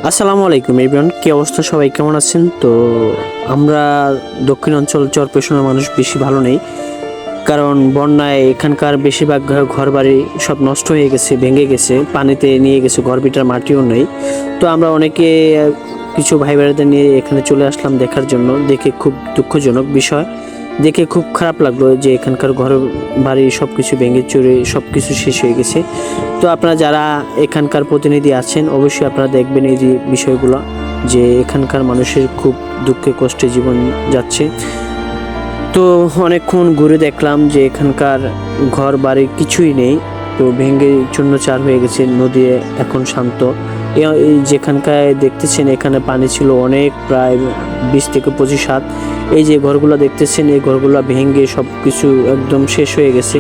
আসসালামু আলাইকুম এভরিওয়ান, কি অবস্থা? সবাই কেমন আছেন? তো আমরা দক্ষিণ অঞ্চল চরপেশনের মানুষ বেশি ভালো নেই, কারণ বন্যায় এখানকার বেশিরভাগ ঘরবাড়ি সব নষ্ট হয়ে গেছে, ভেঙে গেছে, পানিতে নিয়ে গেছে, ঘরভিটার মাটিও নেই। তো আমরা অনেকে কিছু ভাই বোনেদের নিয়ে এখানে চলে আসলাম দেখার জন্য। দেখে খুব দুঃখজনক বিষয়, দেখে খুব খারাপ লাগলো যে এখানকার ঘর বাড়ি সব কিছু ভেঙে চুরে সব কিছু শেষ হয়ে গেছে। তো আপনারা যারা এখানকার প্রতিনিধি আছেন অবশ্যই আপনারা দেখবেন এই যে বিষয়গুলো, যে এখানকার মানুষের খুব দুঃখে কষ্টে জীবন যাচ্ছে। তো অনেকক্ষণ ঘুরে দেখলাম যে এখানকার ঘর বাড়ি কিছুই নেই, তো ভেঙে চূর্ণচার হয়ে গেছে। নদী এখন শান্ত। এই যেখানকায় দেখতেছেন এখানে পানি ছিল অনেক, প্রায় 20 থেকে 25 হাত। এই যে ঘরগুলো দেখতেছেন এই ঘরগুলো ভেঙে সব কিছু একদম শেষ হয়ে গেছে।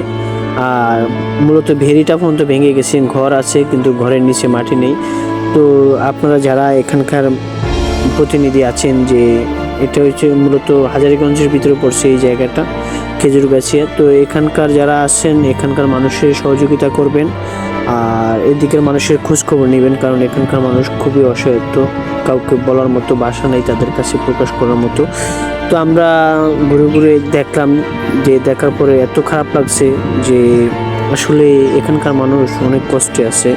আর মূলত ভেরিটা পর্যন্ত ভেঙে গেছে, ঘর আছে কিন্তু ঘরের নিচে মাটি নেই। তো আপনারা যারা এখানকার প্রতিনিধি আছেন, যে এটা হচ্ছে মূলত হাজারীগঞ্জের ভিতরে পড়ছে এই জায়গাটা, খেজুরগাছিয়া। তো এখানকার যারা আছেন এখানকার মানুষের সহযোগিতা করবেন আর এদিকের মানুষের খোঁজ খবর নেবেন, কারণ এখানকার মানুষ খুবই অসহায়ত্ব, কাউকে বলার মতো ভাষা নেই তাদের কাছে প্রকাশ করার মতো। তো আমরা ঘুরে ঘুরে দেখলাম, যে দেখার পরে এত খারাপ লাগছে যে আসলে এখানকার মানুষ অনেক কষ্টে আছে।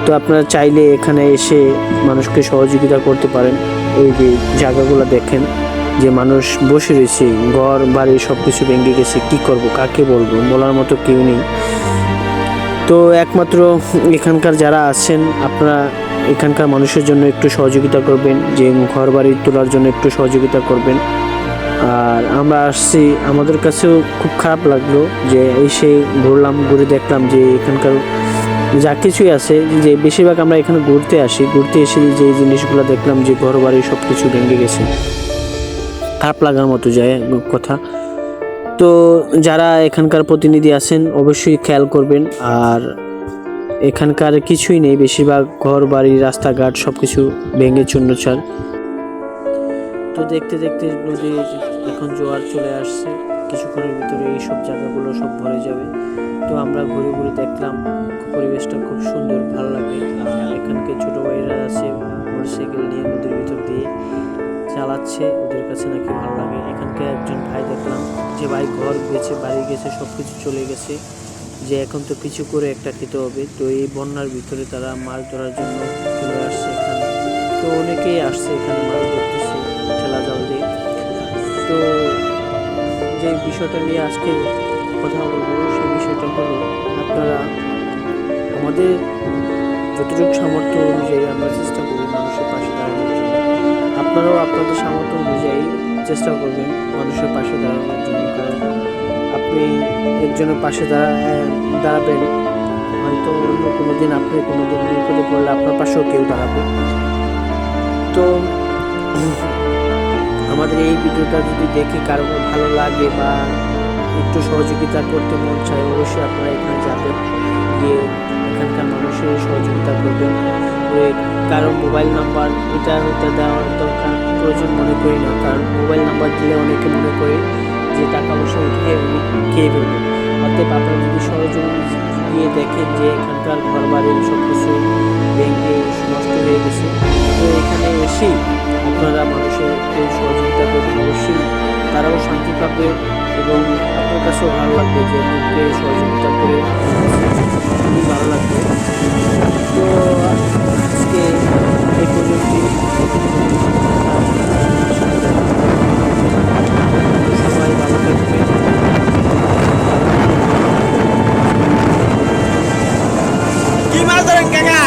তো আপনারা চাইলে এখানে এসে মানুষকে সহযোগিতা করতে পারেন। এই যে জায়গাগুলো দেখেন, যে মানুষ বসে রয়েছে, ঘর বাড়ি সব কিছু ভেঙে গেছে, কি করব, কাকে বলবো, বলার মতো কেউ নেই। তো একমাত্র এখানকার যারা আছেন আপনারা এখানকার মানুষের জন্য একটু সহযোগিতা করবেন, যে ঘর বাড়ি তোলার জন্য একটু সহযোগিতা করবেন। আর আমরা আসছি, আমাদের কাছেও খুব খারাপ লাগলো যে এসে ঘুরলাম, ঘুরে দেখলাম যে এখানকার যা কিছুই আছে, যে বেশিরভাগ আমরা এখানে ঘুরতে আসি, ঘুরতে এসে যে জিনিসগুলো দেখলাম যে ঘর বাড়ি সব কিছু ভেঙে গেছে, খারাপ লাগার মতো যায় কথা। তো যারা এখানকার প্রতিনিধি আছেন অবশ্যই খেয়াল করবেন। আর এখানকার কিছুই নেই, বেশিরভাগ ঘর বাড়ি রাস্তাঘাট সব কিছু ভেঙে চূর্ণচার। তো দেখতে দেখতে নদীর এখন জোয়ার চলে আসছে, কিছুক্ষণের ভিতরে এই সব জায়গাগুলো সব ভরে যাবে। তো আমরা ঘুরে ঘুরে দেখলাম, পরিবেশটা খুব সুন্দর, ভালো লাগে। আর এখানকার ছোট ভাইরা আছে মোটরসাইকেল নিয়ে নদীর ভিতর দিয়ে চালাচ্ছে, ওদের কাছে নাকি ভালো লাগে। এখানকার একজন ভাই দেখলাম, যে ভাই ঘর গেছে, বাড়ি গেছে, সব কিছু চলে গেছে, যে এখন তো কিছু করে একটা খেতে হবে। তো এই বন্যার ভিতরে তারা মাছ ধরার জন্য চলে আসছে এখানে। তো অনেকেই আসছে এখানে মাছ ধরতেছে ঠেলা জাল দিয়ে। তো যে বিষয়টা নিয়ে আজকে কথা বলবো সেই বিষয়টা হলো, আপনারা আমাদের যতটুকু সামর্থ্য অনুযায়ী আমরা চেষ্টা করি মানুষের পাশে দাঁড়ানোর জন্য। আপনারাও আপনাদের সামর্থ্য অনুযায়ী চেষ্টা করবেন মানুষের পাশে দাঁড়ানোর জন্য, কারণ আপনি একজনের পাশে দাঁড়াবেন, হয়তো অন্য কোনো দিন আপনি কোনো দিন বিপদে পড়লে আপনার পাশেও কেউ দাঁড়াবে। তো আমাদের এই ভিডিওটা যদি দেখে কারো ভালো লাগে বা একটু সহযোগিতা করতে মন চায়, অবশ্যই আপনারা এখানে যাবেন, গিয়ে এখানকার মানুষের সহযোগিতা করবেন। কারণ মোবাইল নাম্বার এটা হতে দেওয়ার দরকার প্রয়োজন মনে করি না, কারণ মোবাইল নাম্বার দিলে অনেকে মনে করে যে টাকা পয়সা উঠে উনি খেয়ে ফেলবেন। অতএব আপনারা যদি সহযোগী গিয়ে দেখেন যে এখানকার ঘর বাড়ি সব কিছু ভেঙে নষ্ট হয়ে গেছে, তো এখানে এসেই আপনারা মানুষের সহযোগিতা করবেন, অবশ্যই তারাও শান্তি পাবে এবং আপনার কাছেও ভালো লাগবে যে মুখে সহযোগিতা করে খুবই ভালো লাগবে। তো আজকে এই পর্যন্তই। সবাই ভালো থাকবেন। কি মাছ ধরেন কাকা?